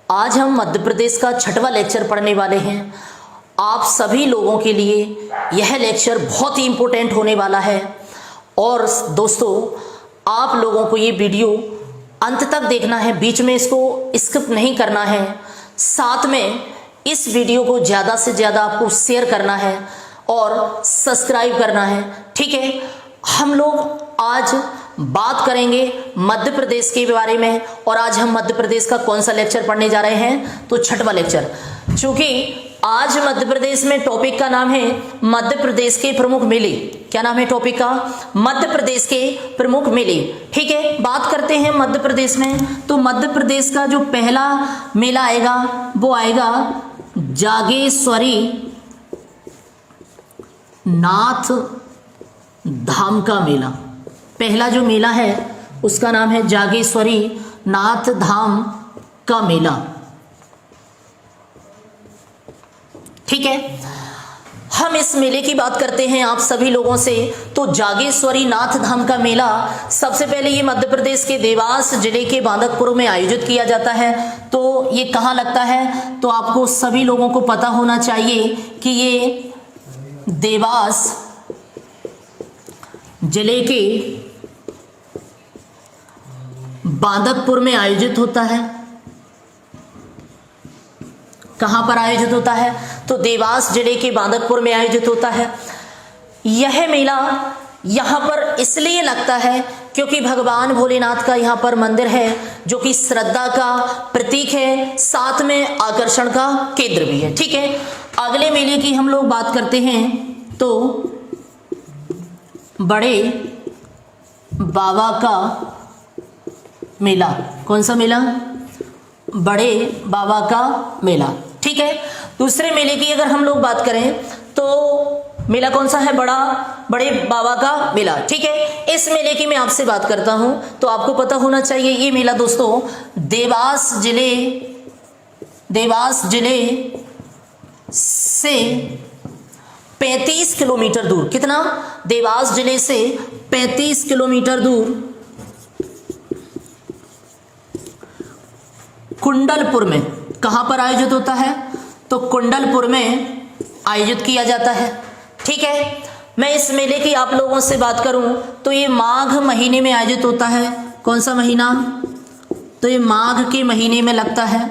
आज हम मध्य प्रदेश का 6वां लेक्चर पढ़ने वाले हैं। आप सभी लोगों के लिए यह लेक्चर बहुत ही इम्पोर्टेंट होने वाला है और दोस्तों आप लोगों को ये वीडियो अंत तक देखना है, बीच में इसको स्किप नहीं करना है। साथ में इस वीडियो को ज़्यादा से ज़्यादा आपको शेयर करना है और सब्सक्राइब करना है, ठीक है। हम लोग आज बात करेंगे मध्य प्रदेश के बारे में और आज हम मध्य प्रदेश का कौन सा लेक्चर पढ़ने जा रहे हैं, तो 6वां लेक्चर। चूंकि आज मध्य प्रदेश में टॉपिक का नाम है मध्य प्रदेश के प्रमुख मेले। क्या नाम है टॉपिक का? मध्य प्रदेश के प्रमुख मेले, ठीक है। बात करते हैं मध्य प्रदेश में, तो मध्य प्रदेश का जो पहला मेला आएगा वो आएगा जागेश्वरी नाथ धाम का मेला। पहला जो मेला है उसका नाम है जागेश्वरी नाथ धाम का मेला, ठीक है। हम इस मेले की बात करते हैं आप सभी लोगों से, तो जागेश्वरी नाथ धाम का मेला सबसे पहले ये मध्य प्रदेश के देवास जिले के बांदकपुर में आयोजित किया जाता है। तो ये कहाँ लगता है, तो आपको सभी लोगों को पता होना चाहिए कि ये देवास जिले के बांदकपुर में आयोजित होता है। कहां पर आयोजित होता है, तो देवास जिले के बांदकपुर में आयोजित होता है। यह मेला यहां पर इसलिए लगता है क्योंकि भगवान भोलेनाथ का यहां पर मंदिर है जो कि श्रद्धा का प्रतीक है, साथ में आकर्षण का केंद्र भी है, ठीक है। अगले मेले की हम लोग बात करते हैं तो बड़े बाबा का मेला। कौन सा मेला? बड़े बाबा का मेला, ठीक है। दूसरे मेले की अगर हम लोग बात करें तो मेला कौन सा है? बड़े बाबा का मेला, ठीक है। इस मेले की मैं आपसे बात करता हूं तो आपको पता होना चाहिए ये मेला दोस्तों देवास जिले से 35 किलोमीटर दूर, कितना? देवास जिले से 35 किलोमीटर दूर कुंडलपुर में, कहां पर आयोजित होता है, तो कुंडलपुर में आयोजित किया जाता है, ठीक है। मैं इस मेले की आप लोगों से बात करूं तो ये माघ महीने में आयोजित होता है। कौन सा महीना? तो ये माघ के महीने में लगता है,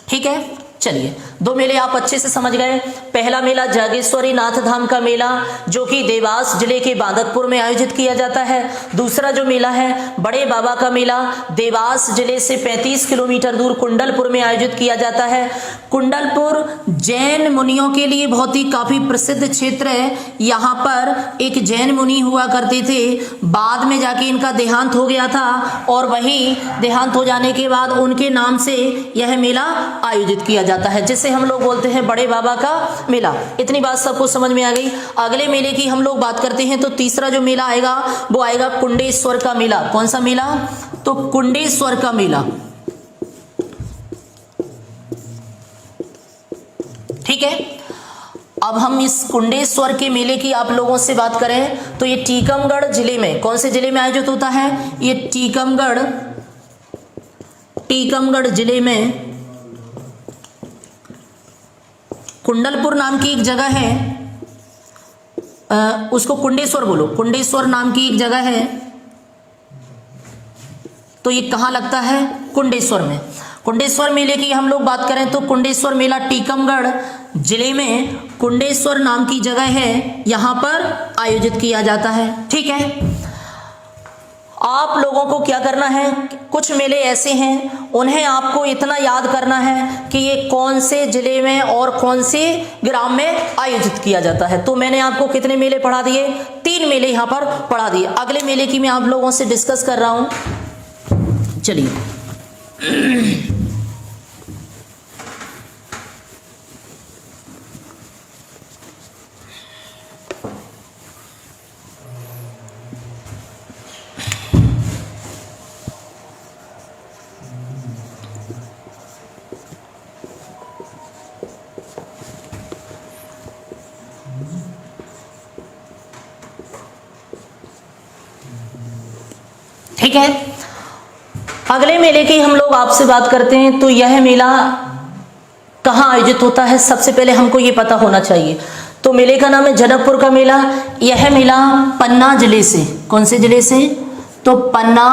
ठीक है। चलिए, दो मेले आप अच्छे से समझ गए। पहला मेला जागेश्वरी नाथ धाम का मेला जो कि देवास जिले के बांदकपुर में आयोजित किया जाता है। दूसरा जो मेला है बड़े बाबा का मेला देवास जिले से 35 किलोमीटर दूर कुंडलपुर में आयोजित किया जाता है। कुंडलपुर जैन मुनियों के लिए बहुत ही काफी प्रसिद्ध क्षेत्र है। यहाँ पर एक जैन मुनि हुआ करते थे, बाद में जाके इनका देहांत हो गया था और वही देहांत हो जाने के बाद उनके नाम से यह मेला आयोजित किया जाता है, जिसे हम लोग बोलते हैं बड़े बाबा का मेला। इतनी बात सबको समझ में आ गई। अगले मेले की हम लोग बात करते हैं तो तीसरा जो मेला आएगा वो आएगा कुंडेश्वर का मेला। कौन सा मेला? तो कुंडेश्वर का मेला, ठीक है। अब हम इस कुंडेश्वर के मेले की आप लोगों से बात करें तो ये टीकमगढ़ जिले में, कौन से जिले में आयोजित होता है? ये टीकमगढ़ जिले में कुंडलपुर नाम की एक जगह है, उसको कुंडेश्वर बोलो, कुंडेश्वर नाम की एक जगह है। तो ये कहां लगता है? कुंडेश्वर में। कुंडेश्वर मेले की हम लोग बात करें तो कुंडेश्वर मेला टीकमगढ़ जिले में कुंडेश्वर नाम की जगह है, यहां पर आयोजित किया जाता है, ठीक है। आप लोगों को क्या करना है, कुछ मेले ऐसे हैं उन्हें आपको इतना याद करना है कि ये कौन से जिले में और कौन से ग्राम में आयोजित किया जाता है। तो मैंने आपको कितने मेले पढ़ा दिए? 3 मेले यहां पर पढ़ा दिए। अगले मेले की मैं आप लोगों से डिस्कस कर रहा हूं, चलिए। ठीक है। अगले मेले की हम लोग आपसे बात करते हैं, तो यह मेला कहाँ आयोजित होता है, सबसे पहले हमको ये पता होना चाहिए। तो मेले का नाम है जनकपुर का मेला। यह मेला पन्ना जिले से, कौन से जिले से, तो पन्ना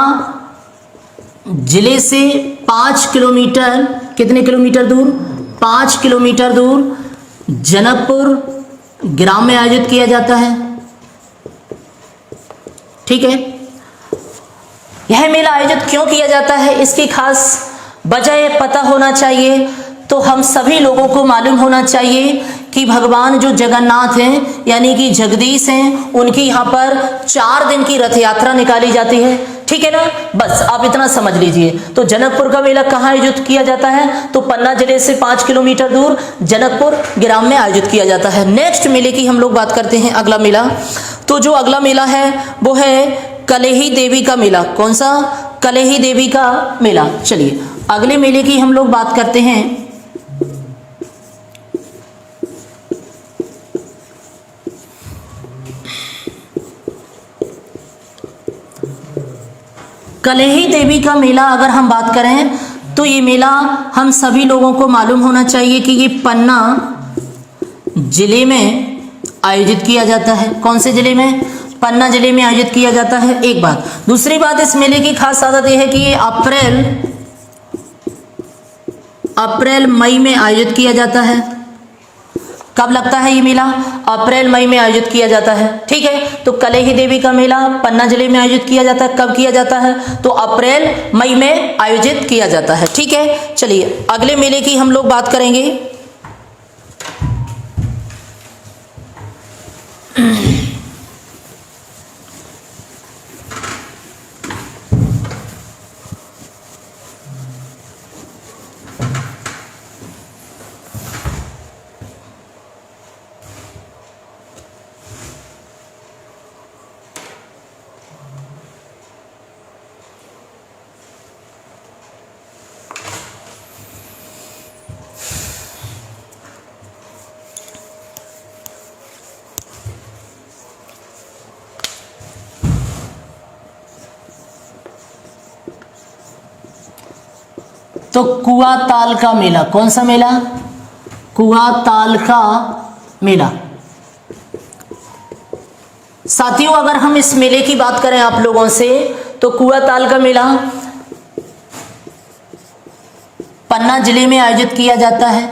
जिले से 5 किलोमीटर, कितने किलोमीटर दूर, 5 किलोमीटर दूर जनकपुर ग्राम में आयोजित किया जाता है। ठीक है, यह मेला आयोजित क्यों किया जाता है, इसकी खास वजह पता होना चाहिए। तो हम सभी लोगों को मालूम होना चाहिए कि भगवान जो जगन्नाथ हैं यानी कि जगदीश हैं, उनकी यहाँ पर 4 दिन की रथ यात्रा निकाली जाती है। ठीक है ना, बस आप इतना समझ लीजिए। तो जनकपुर का मेला कहाँ आयोजित किया जाता है, तो पन्ना जिले से 5 किलोमीटर दूर जनकपुर ग्राम में आयोजित किया जाता है। नेक्स्ट मेले की हम लोग बात करते हैं, अगला मेला। तो जो अगला मेला है वो है कलेही देवी का मेला। कौन सा, कलेही देवी का मेला। चलिए अगले मेले की हम लोग बात करते हैं। कलेही देवी का मेला अगर हम बात करें तो ये मेला हम सभी लोगों को मालूम होना चाहिए कि ये पन्ना जिले में आयोजित किया जाता है। कौन से जिले में, पन्ना जिले में आयोजित किया जाता है, एक बात। दूसरी बात, इस मेले की खास आदत यह है कि ये अप्रैल मई में आयोजित किया जाता है। कब लगता है ये मेला, अप्रैल मई में आयोजित किया जाता है। ठीक है, तो कलेही देवी का मेला पन्ना जिले में आयोजित किया जाता है। कब किया जाता है, तो अप्रैल मई में आयोजित किया जाता है। ठीक है, चलिए अगले मेले की हम लोग बात करेंगे। तो कुआ ताल का मेला, कौन सा मेला, कुआ ताल का मेला। साथियों अगर हम इस मेले की बात करें आप लोगों से, तो कुआ ताल का मेला पन्ना जिले में आयोजित किया जाता है।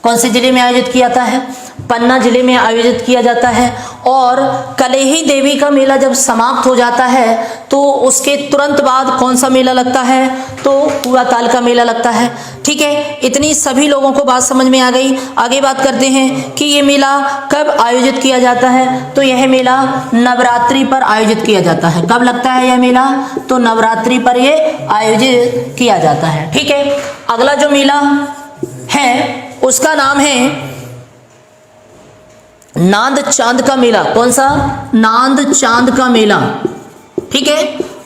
कौन से जिले में आयोजित किया जाता है, पन्ना जिले में आयोजित किया जाता है। और कलेही देवी का मेला जब समाप्त हो जाता है तो उसके तुरंत बाद कौन सा मेला लगता है, तो कुआ ताल का मेला लगता है। ठीक है, इतनी सभी लोगों को बात समझ में आ गई। आगे बात करते हैं कि ये मेला कब आयोजित किया जाता है, तो यह मेला नवरात्रि पर आयोजित किया जाता है। कब लगता है यह मेला, तो नवरात्रि पर यह आयोजित किया जाता है। ठीक है, अगला जो मेला है उसका नाम है नांद चांद का मेला। कौन सा, नांद चांद का मेला। ठीक है,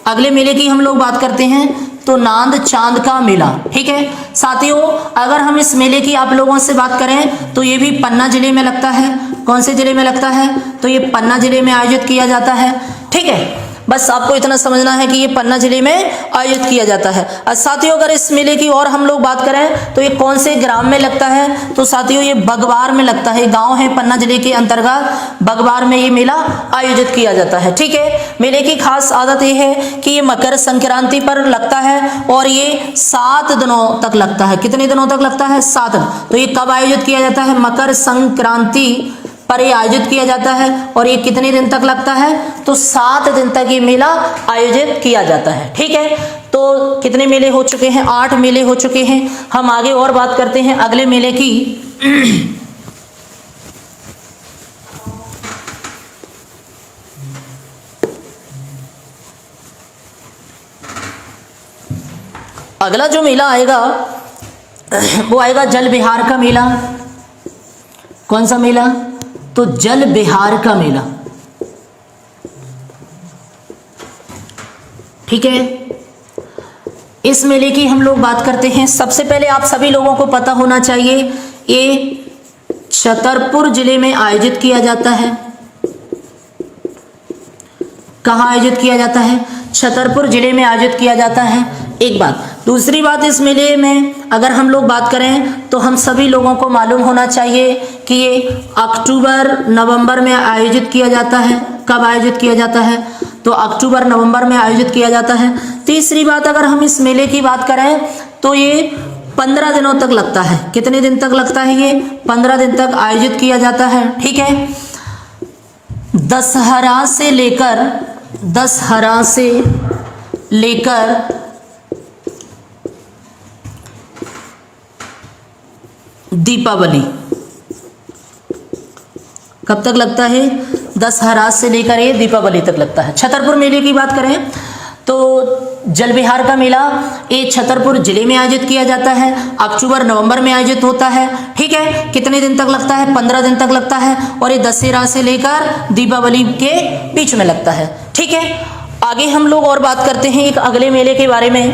अगले मेले की हम लोग बात करते हैं, तो नांद चांद का मेला। ठीक है साथियों, अगर हम इस मेले की आप लोगों से बात करें तो ये भी पन्ना जिले में लगता है। कौन से जिले में लगता है, तो ये पन्ना जिले में आयोजित किया जाता है। ठीक है, बस आपको इतना समझना है कि ये पन्ना जिले में आयोजित किया जाता है। और साथियों अगर इस मेले की और हम लोग बात करें तो ये कौन से ग्राम में लगता है, तो साथियों ये बगवार में लगता है। गांव है पन्ना जिले के अंतर्गत, बगवार में ये मेला आयोजित किया जाता है। ठीक है, मेले की खास आदत ये है कि ये मकर संक्रांति पर लगता है और ये 7 दिनों तक लगता है। कितने दिनों तक लगता है, 7 दिन। तो ये कब आयोजित किया जाता है, मकर संक्रांति पर ये आयोजित किया जाता है। और ये कितने दिन तक लगता है, तो 7 दिन तक ये मेला आयोजित किया जाता है। ठीक है, तो कितने मेले हो चुके हैं, 8 मेले हो चुके हैं। हम आगे और बात करते हैं अगले मेले की। अगला जो मेला आएगा वो आएगा जल विहार का मेला। कौन सा मेला, तो जल विहार का मेला। ठीक है, इस मेले की हम लोग बात करते हैं। सबसे पहले आप सभी लोगों को पता होना चाहिए ये छतरपुर जिले में आयोजित किया जाता है। कहाँ आयोजित किया जाता है, छतरपुर जिले में आयोजित किया जाता है। एक बात। दूसरी बात, इस मेले में अगर हम लोग बात करें तो हम सभी लोगों को मालूम होना चाहिए कि ये अक्टूबर नवंबर में आयोजित किया जाता है। कब आयोजित किया जाता है? तो अक्टूबर नवंबर में आयोजित किया जाता है। तीसरी बात, अगर हम इस मेले की बात करें तो ये 15 दिनों तक लगता है। कितने दिन तक लगता है? ये 15 दिन तक आयोजित किया जाता है। ठीक है। दशहरा से लेकर दीपावली कब तक लगता है? दशहरा से लेकर ये दीपावली तक लगता है। छतरपुर मेले की बात करें तो जल विहार का मेला ये छतरपुर जिले में आयोजित किया जाता है। अक्टूबर नवंबर में आयोजित होता है। ठीक है। कितने दिन तक लगता है? 15 दिन तक लगता है और ये दशहरा से लेकर दीपावली के बीच में लगता है। ठीक है। आगे हम लोग और बात करते हैं एक अगले मेले के बारे में।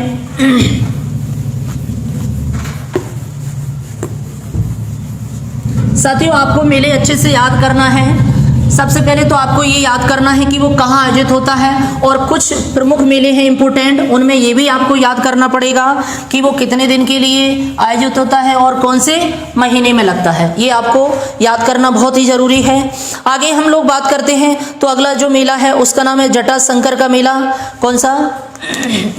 साथियों, आपको मेले अच्छे से याद करना है। सबसे पहले तो आपको ये याद करना है कि वो कहाँ आयोजित होता है और कुछ प्रमुख मेले हैं इंपोर्टेंट, उनमें ये भी आपको याद करना पड़ेगा कि वो कितने दिन के लिए आयोजित होता है और कौन से महीने में लगता है। ये आपको याद करना बहुत ही जरूरी है। आगे हम लोग बात करते हैं तो अगला जो मेला है उसका नाम है जटाशंकर का मेला। कौन सा?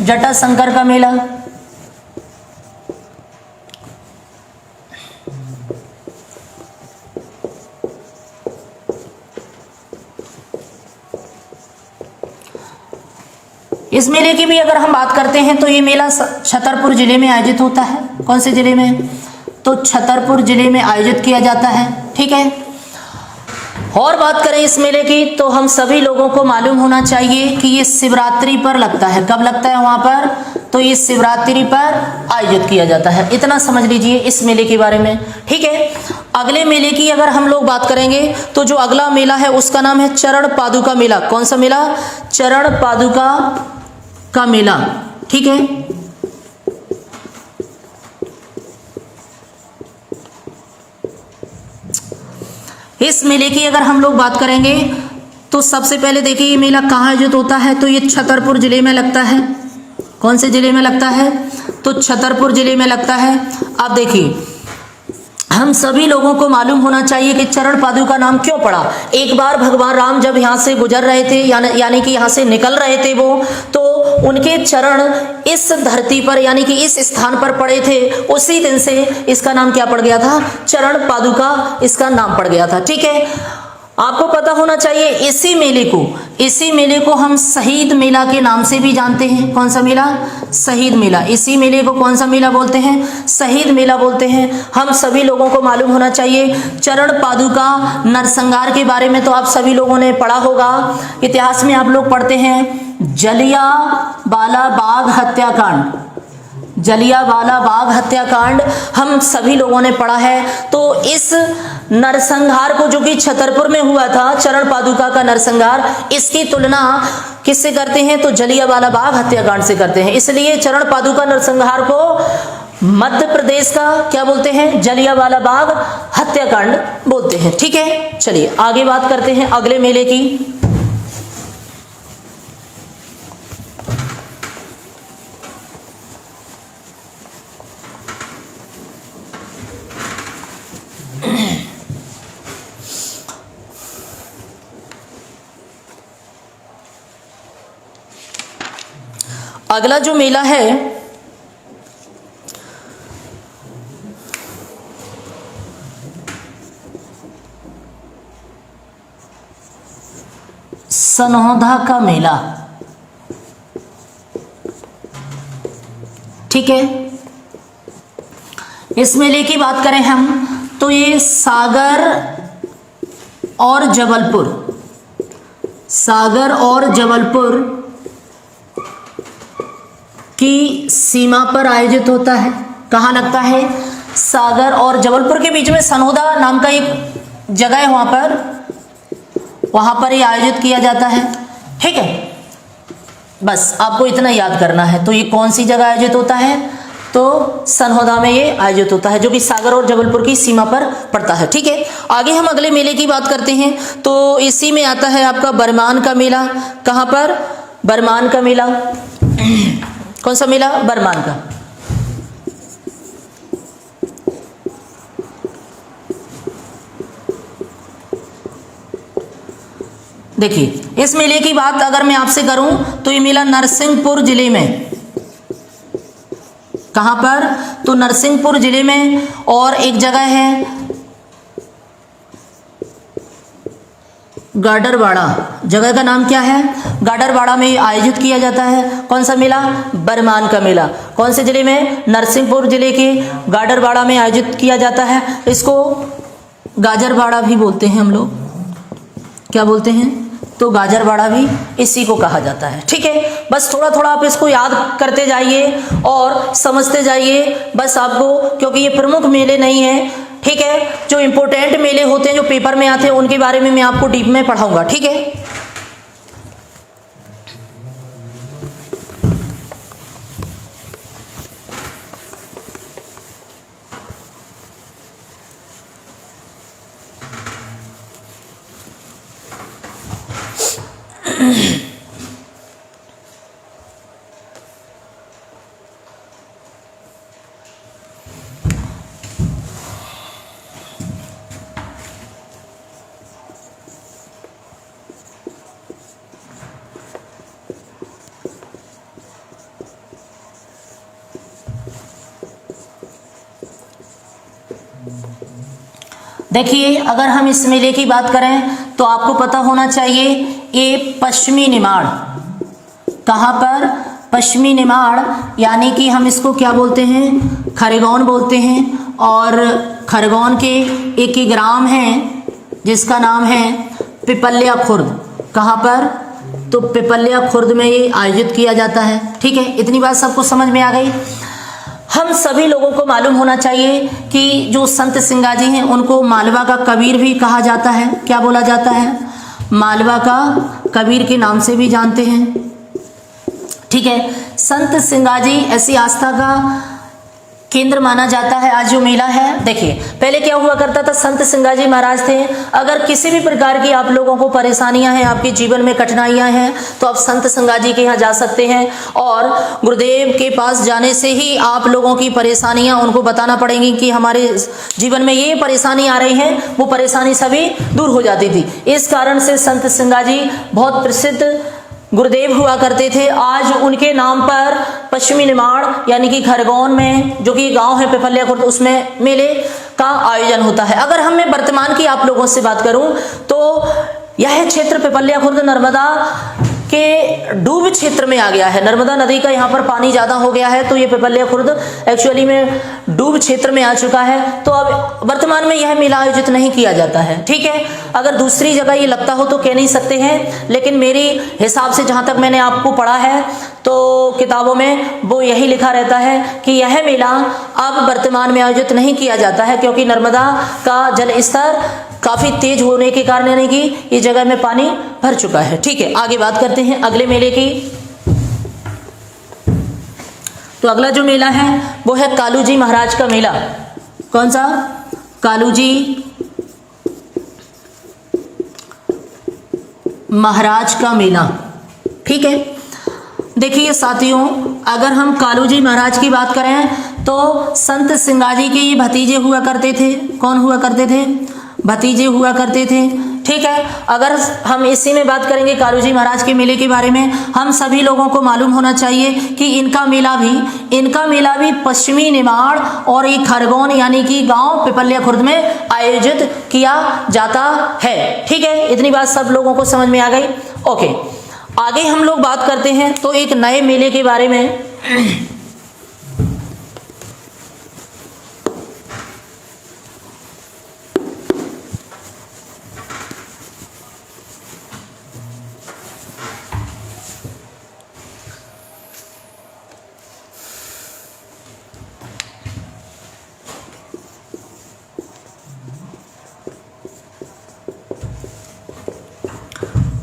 जटाशंकर का मेला। इस मेले की भी अगर हम बात करते हैं तो ये मेला छतरपुर जिले में आयोजित होता है। कौन से जिले में? तो छतरपुर जिले में आयोजित किया जाता है। ठीक है। और बात करें इस मेले की तो हम सभी लोगों को मालूम होना चाहिए कि ये शिवरात्रि पर लगता है। कब लगता है वहां पर? तो ये शिवरात्रि पर आयोजित किया जाता है। इतना समझ लीजिए इस मेले के बारे में। ठीक है। अगले मेले की अगर हम लोग बात करेंगे तो जो अगला मेला है उसका नाम है चरण पादुका मेला। कौन सा मेला? चरण पादुका का मेला। ठीक है। इस मेले की अगर हम लोग बात करेंगे तो सबसे पहले देखिए ये मेला कहाँ आयोजित होता है? तो ये छतरपुर जिले में लगता है। कौन से जिले में लगता है? तो छतरपुर जिले में लगता है। अब देखिए हम सभी लोगों को मालूम होना चाहिए कि चरण पादुका नाम क्यों पड़ा। एक बार भगवान राम जब यहाँ से गुजर रहे थे यानी कि यहाँ से निकल रहे थे वो, तो उनके चरण इस धरती पर यानी कि इस स्थान पर पड़े थे। उसी दिन से इसका नाम क्या पड़ गया था? चरण पादुका इसका नाम पड़ गया था। ठीक है। आपको पता होना चाहिए इसी मेले को हम शहीद मेला के नाम से भी जानते हैं। कौन सा मेला? शहीद मेला। इसी मेले को कौन सा मेला बोलते हैं? शहीद मेला बोलते हैं। हम सभी लोगों को मालूम होना चाहिए चरण पादुका नरसंहार के बारे में तो आप सभी लोगों ने पढ़ा होगा। इतिहास में आप लोग पढ़ते हैं जलियांवाला बाग हत्याकांड। जलियांवाला बाग हत्याकांड हम सभी लोगों ने पढ़ा है। तो इस नरसंहार को जो कि छतरपुर में हुआ था, चरण पादुका का नरसंहार, इसकी तुलना किससे करते हैं? तो जलियांवाला बाग हत्याकांड से करते हैं। इसलिए चरण पादुका नरसंहार को मध्य प्रदेश का क्या बोलते हैं? जलियांवाला बाग हत्याकांड बोलते हैं। ठीक है। चलिए आगे बात करते हैं अगले मेले की। अगला जो मेला है सनौधा का मेला। ठीक है। इस मेले की बात करें हम तो ये सागर और जबलपुर की सीमा पर आयोजित होता है। कहाँ लगता है? सागर और जबलपुर के बीच में सनौधा नाम का एक जगह है, वहां पर ये आयोजित किया जाता है। ठीक है। बस आपको इतना याद करना है। तो ये कौन सी जगह आयोजित होता है? तो सनौधा में ये आयोजित होता है जो कि सागर और जबलपुर की सीमा पर पड़ता है। ठीक है। आगे हम अगले मेले की बात करते हैं तो इसी में आता है आपका बरमान का मेला। कहाँ पर? बरमान का मेला। कौन सा मेला? बरमान का। देखिए इस मेले की बात अगर मैं आपसे करूं तो ये मेला नरसिंहपुर जिले में, कहां पर? तो नरसिंहपुर जिले में, और एक जगह है गाडरवाड़ा, जगह का नाम क्या है? गाडरवाड़ा में आयोजित किया जाता है। कौन सा मेला? बरमान का मेला। कौन से जिले में? नरसिंहपुर जिले के गाडरवाड़ा में आयोजित किया जाता है। इसको गाजरवाड़ा भी बोलते हैं हम लोग। क्या बोलते हैं? तो गाजरवाड़ा भी इसी को कहा जाता है। ठीक है, बस थोड़ा थोड़ा आप इसको याद करते जाइए और समझते जाइए बस आपको, क्योंकि ये प्रमुख मेले नहीं है। ठीक है, जो इंपॉर्टेंट मेले होते हैं जो पेपर में आते हैं उनके बारे में मैं आपको डीप में पढ़ाऊंगा। ठीक है, देखिए अगर हम इस मेले की बात करें तो आपको पता होना चाहिए ये पश्चिमी निमाड़। कहाँ पर? पश्चिमी निमाड़, यानी कि हम इसको क्या बोलते हैं? खरगोन बोलते हैं। और खरगोन के एक ही ग्राम है जिसका नाम है पिपल्या खुर्द। कहाँ पर? तो पिपल्या खुर्द में ये आयोजित किया जाता है। ठीक है, इतनी बात सबको समझ में आ गई। हम सभी लोगों को मालूम होना चाहिए कि जो संत सिंगाजी हैं उनको मालवा का कबीर भी कहा जाता है। क्या बोला जाता है? मालवा का कबीर के नाम से भी जानते हैं। ठीक है, संत सिंगाजी ऐसी आस्था का केंद्र माना जाता है। आज जो मेला है, देखिए पहले क्या हुआ करता था, संत सिंगाजी महाराज थे। अगर किसी भी प्रकार की आप लोगों को परेशानियां हैं, आपके जीवन में कठिनाइयां हैं, तो आप संत सिंगाजी के यहाँ जा सकते हैं और गुरुदेव के पास जाने से ही आप लोगों की परेशानियां उनको बताना पड़ेंगी कि हमारे जीवन में ये परेशानी आ रही है, वो परेशानी सभी दूर हो जाती थी। इस कारण से संत सिंगाजी बहुत प्रसिद्ध गुरुदेव हुआ करते थे। आज उनके नाम पर पश्चिमी निमाड़ यानी कि खरगोन में, जो कि गांव है पिपल्या खुर्द, उसमें मेले का आयोजन होता है। अगर हम मैं वर्तमान की आप लोगों से बात करूं तो यह क्षेत्र पिपल्या खुर्द नर्मदा के डूब क्षेत्र में आ गया है। नर्मदा नदी का यहाँ पर पानी ज्यादा हो गया है, तो ये पिपल्या खुर्द एक्चुअली में डूब क्षेत्र में आ चुका है। तो अब वर्तमान में यह मेला आयोजित नहीं किया जाता है। ठीक है, अगर दूसरी जगह ये लगता हो तो कह नहीं सकते हैं, लेकिन मेरी हिसाब से जहां तक मैंने आपको पढ़ा है तो किताबों में वो यही लिखा रहता है कि यह मेला अब वर्तमान में आयोजित नहीं किया जाता है, क्योंकि नर्मदा का जल स्तर काफी तेज होने के कारण यानी कि ये जगह में पानी भर चुका है। ठीक है, आगे बात करते हैं अगले मेले की। तो अगला जो मेला है वो है कालूजी महाराज का मेला। कौन सा? कालूजी महाराज का मेला। ठीक है, देखिए साथियों, अगर हम कालूजी महाराज की बात करें तो संत सिंगाजी के ये भतीजे हुआ करते थे। कौन हुआ करते थे? भतीजे हुआ करते थे। ठीक है, अगर हम इसी में बात करेंगे कालूजी महाराज के मेले के बारे में, हम सभी लोगों को मालूम होना चाहिए कि इनका मेला भी पश्चिमी निमाड़ और एक खरगोन यानी कि गांव पिपल्या खुर्द में आयोजित किया जाता है। ठीक है, इतनी बात सब लोगों को समझ में आ गई। ओके, आगे हम लोग बात करते हैं तो एक नए मेले के बारे में।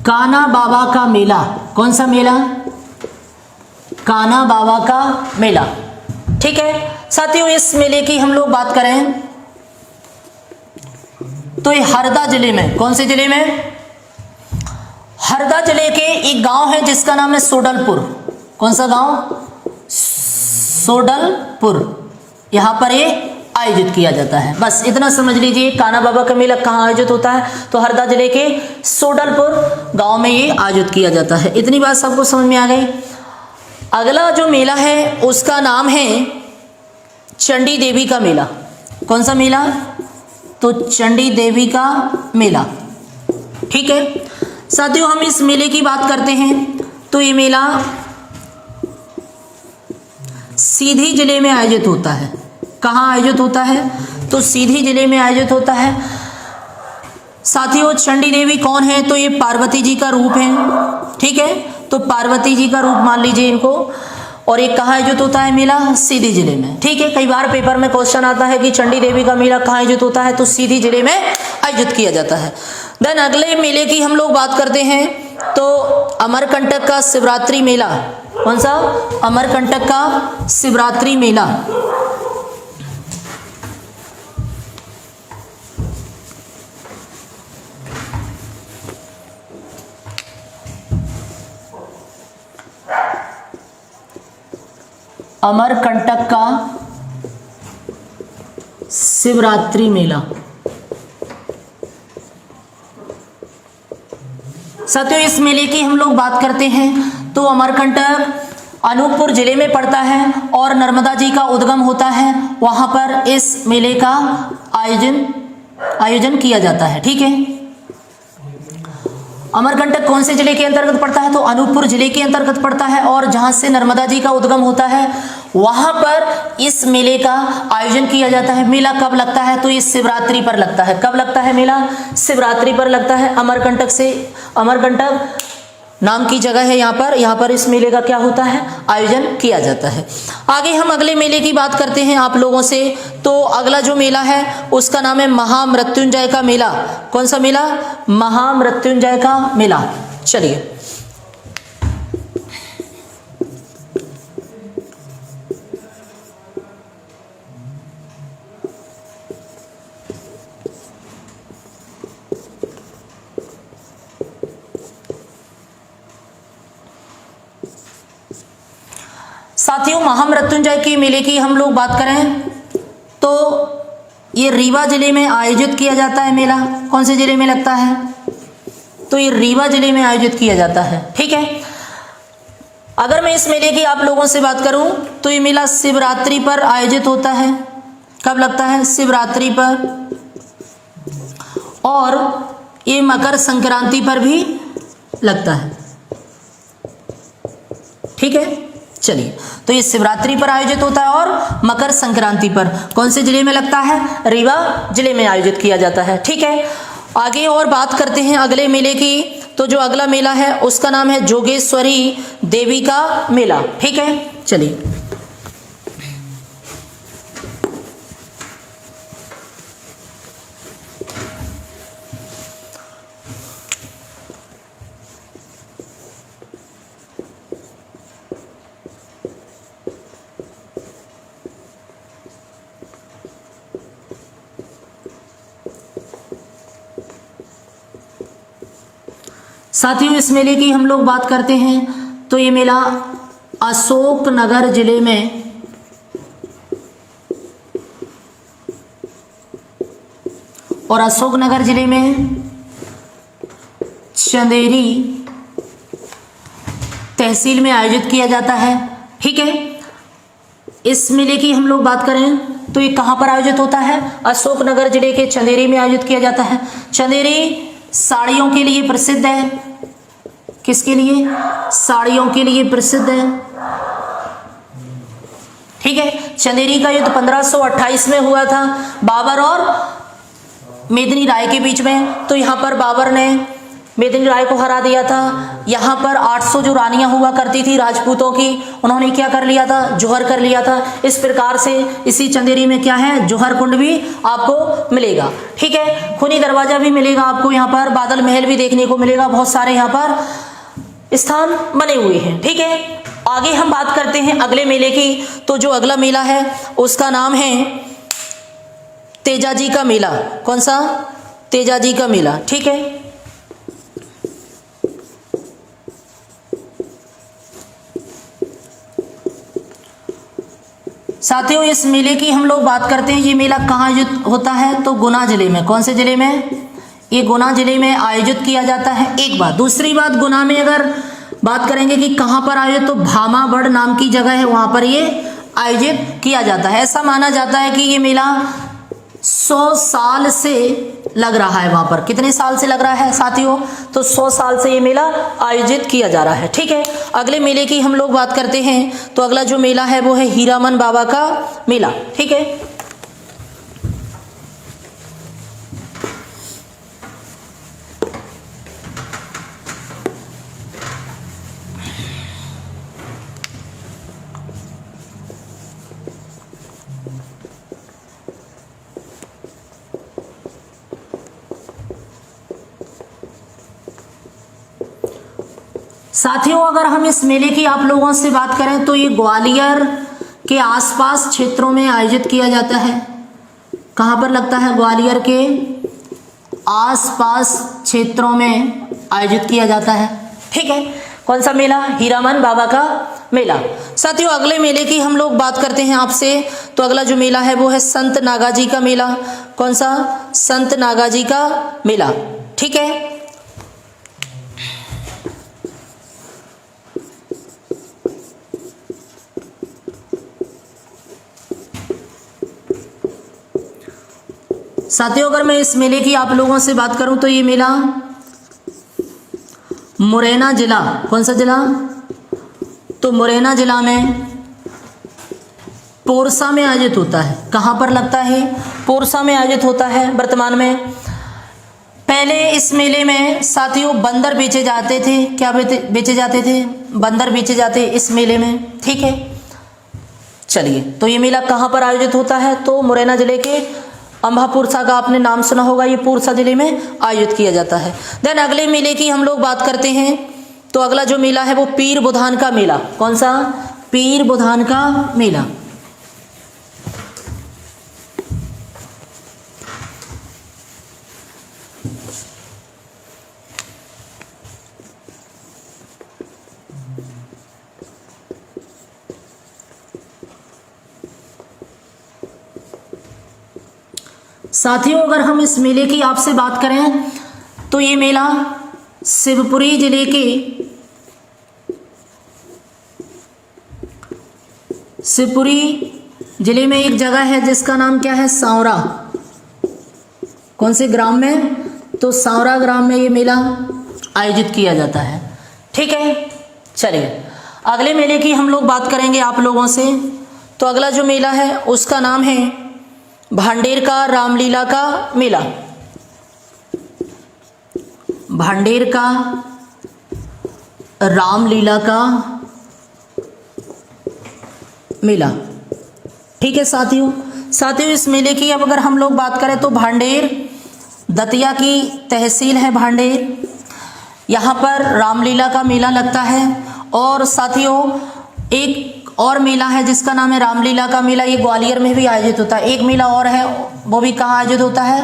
कान्हा बाबा का मेला। कौन सा मेला? कान्हा बाबा का मेला। ठीक है साथियों, इस मेले की हम लोग बात करें तो ये हरदा जिले में, कौन से जिले में? हरदा जिले के एक गांव है जिसका नाम है सोडलपुर। कौन सा गांव? सोडलपुर। यहां पर ये आयोजित किया जाता है। बस इतना समझ लीजिए कान्हा बाबा का मेला कहाँ आयोजित होता है, तो हरदा जिले के सोडलपुर गांव में ये आयोजित किया जाता है। इतनी बात सबको समझ में आ गई। अगला जो मेला है उसका नाम है चंडी देवी का मेला। कौन सा मेला? तो चंडी देवी का मेला। ठीक है साथियों, हम इस मेले की बात करते हैं तो ये मेला सीधी जिले में आयोजित होता है। कहाँ आयोजित होता है? तो सीधी जिले में आयोजित होता है। साथियों चंडी देवी कौन है? तो ये पार्वती जी का रूप है। ठीक है, तो पार्वती जी का रूप मान लीजिए इनको। और ये कहाँ आयोजित होता है मेला? सीधी जिले में। ठीक है, कई बार पेपर में क्वेश्चन आता है कि चंडी देवी का मेला कहाँ आयोजित होता है, तो सीधी जिले में आयोजित किया जाता है। देन अगले मेले की हम लोग बात करते हैं तो अमरकंटक का शिवरात्रि मेला। कौन सा? अमरकंटक का शिवरात्रि मेला। अमरकंटक का शिवरात्रि मेला। साथियों इस मेले की हम लोग बात करते हैं तो अमरकंटक अनूपपुर जिले में पड़ता है और नर्मदा जी का उद्गम होता है। वहां पर इस मेले का आयोजन किया जाता है। ठीक है, अमरकंटक कौन से जिले के अंतर्गत पड़ता है? तो अनूपपुर जिले के अंतर्गत पड़ता है और जहां से नर्मदा जी का उद्गम होता है वहां पर इस मेले का आयोजन किया जाता है। मेला कब लगता है? तो इस शिवरात्रि पर लगता है। कब लगता है मेला? शिवरात्रि पर लगता है। अमरकंटक नाम की जगह है यहाँ पर इस मेले का क्या होता है? आयोजन किया जाता है। आगे हम अगले मेले की बात करते हैं आप लोगों से। तो अगला जो मेला है उसका नाम है महामृत्युंजय का मेला। कौन सा मेला? महामृत्युंजय का मेला। चलिए साथियों महामृत्युंजय के मेले की हम लोग बात करें तो ये रीवा जिले में आयोजित किया जाता है मेला। कौन से जिले में लगता है? तो ये रीवा जिले में आयोजित किया जाता है। ठीक है, अगर मैं इस मेले की आप लोगों से बात करूं तो ये मेला शिवरात्रि पर आयोजित होता है। कब लगता है? शिवरात्रि पर। और ये मकर संक्रांति पर भी लगता है। ठीक है, चलिए तो ये शिवरात्रि पर आयोजित होता है और मकर संक्रांति पर। कौन से जिले में लगता है? रीवा जिले में आयोजित किया जाता है। ठीक है, आगे और बात करते हैं अगले मेले की। तो जो अगला मेला है उसका नाम है जोगेश्वरी देवी का मेला। ठीक है, चलिए साथियों इस मेले की हम लोग बात करते हैं तो ये मेला अशोकनगर जिले में और अशोकनगर जिले में चंदेरी तहसील में आयोजित किया जाता है। ठीक है, इस मेले की हम लोग बात करें तो ये कहां पर आयोजित होता है? अशोकनगर जिले के चंदेरी में आयोजित किया जाता है। चंदेरी साड़ियों के लिए प्रसिद्ध है। किसके लिए? साड़ियों के लिए प्रसिद्ध है। ठीक है, चंदेरी का युद्ध 1528 में हुआ था बाबर और मेदिनी राय के बीच में। तो यहाँ पर बाबर ने मेदिनी राय को हरा दिया था। यहाँ पर 800 जो रानियां हुआ करती थी राजपूतों की, उन्होंने क्या कर लिया था? जोहर कर लिया था। इस प्रकार से इसी चंदेरी में क्या है? जोहर कुंड भी आपको मिलेगा। ठीक है, खूनी दरवाजा भी मिलेगा आपको। यहाँ पर बादल महल भी देखने को मिलेगा। बहुत सारे यहाँ पर स्थान बने हुए हैं। ठीक है, आगे हम बात करते हैं अगले मेले की। तो जो अगला मेला है उसका नाम है तेजाजी का मेला। कौन सा? तेजाजी का मेला। ठीक है, साथियों इस मेले की हम लोग बात करते हैं, ये मेला कहाँ आयोजित होता है, तो गुना जिले में। कौन से जिले में? ये गुना जिले में आयोजित किया जाता है। एक बात। दूसरी बात, गुना में अगर बात करेंगे कि कहाँ पर आयोजित, तो भामाबड़ नाम की जगह है, वहां पर ये आयोजित किया जाता है। ऐसा माना जाता है कि ये मेला 100 साल से लग रहा है वहां पर। कितने साल से लग रहा है साथियों? तो 100 साल से ये मेला आयोजित किया जा रहा है। ठीक है, अगले मेले की हम लोग बात करते हैं, तो अगला जो मेला है वो है हीरामन बाबा का मेला। ठीक है, साथियों अगर हम इस मेले की आप लोगों से बात करें, तो ये ग्वालियर के आसपास क्षेत्रों में आयोजित किया जाता है। कहाँ पर लगता है? ग्वालियर के आसपास क्षेत्रों में आयोजित किया जाता है। ठीक है, कौन सा मेला? हीरामन बाबा का मेला। साथियों अगले मेले की हम लोग बात करते हैं आपसे, तो अगला जो मेला है वो है संत नागाजी का मेला। कौन सा? संत नागाजी का मेला। ठीक है, साथियों अगर मैं इस मेले की आप लोगों से बात करूं, तो ये मेला मुरैना जिला। कौन सा जिला? तो मुरैना जिला में पोरसा में आयोजित होता है। कहां पर लगता है? पोरसा में आयोजित होता है वर्तमान में। पहले इस मेले में साथियों बंदर बेचे जाते थे। क्या बेचे जाते थे? बंदर बेचे जाते इस मेले में। ठीक है, चलिए, तो ये मेला कहां पर आयोजित होता है? तो मुरैना जिले के अम्बापुरसा का आपने नाम सुना होगा, ये पुरसा जिले में आयोजित किया जाता है। देन अगले मेले की हम लोग बात करते हैं, तो अगला जो मेला है वो पीर बुधान का मेला। कौन सा? पीर बुधान का मेला। साथियों अगर हम इस मेले की आपसे बात करें, तो ये मेला शिवपुरी जिले के शिवपुरी जिले में एक जगह है जिसका नाम क्या है? सांवरा। कौन से ग्राम में? तो सांवरा ग्राम में ये मेला आयोजित किया जाता है। ठीक है, चलिए अगले मेले की हम लोग बात करेंगे आप लोगों से, तो अगला जो मेला है उसका नाम है भांडेर का रामलीला का मेला। भांडेर का रामलीला का मेला। ठीक है साथियों इस मेले की अब अगर हम लोग बात करें, तो भांडेर दतिया की तहसील है भांडेर, यहाँ पर रामलीला का मेला लगता है। और साथियों एक और मेला है जिसका नाम है रामलीला का मेला, ये ग्वालियर में भी आयोजित होता है। एक मेला और है, वो भी कहाँ आयोजित होता है?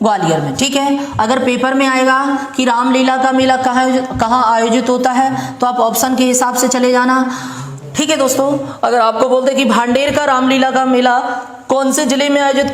ग्वालियर में। ठीक है, अगर पेपर में आएगा कि रामलीला का मेला कहाँ आयोजित होता है, तो आप ऑप्शन के हिसाब से चले जाना। ठीक है दोस्तों, अगर आपको बोलते कि भांडेर का रामलीला का मेला कौन से जिले में आयोजित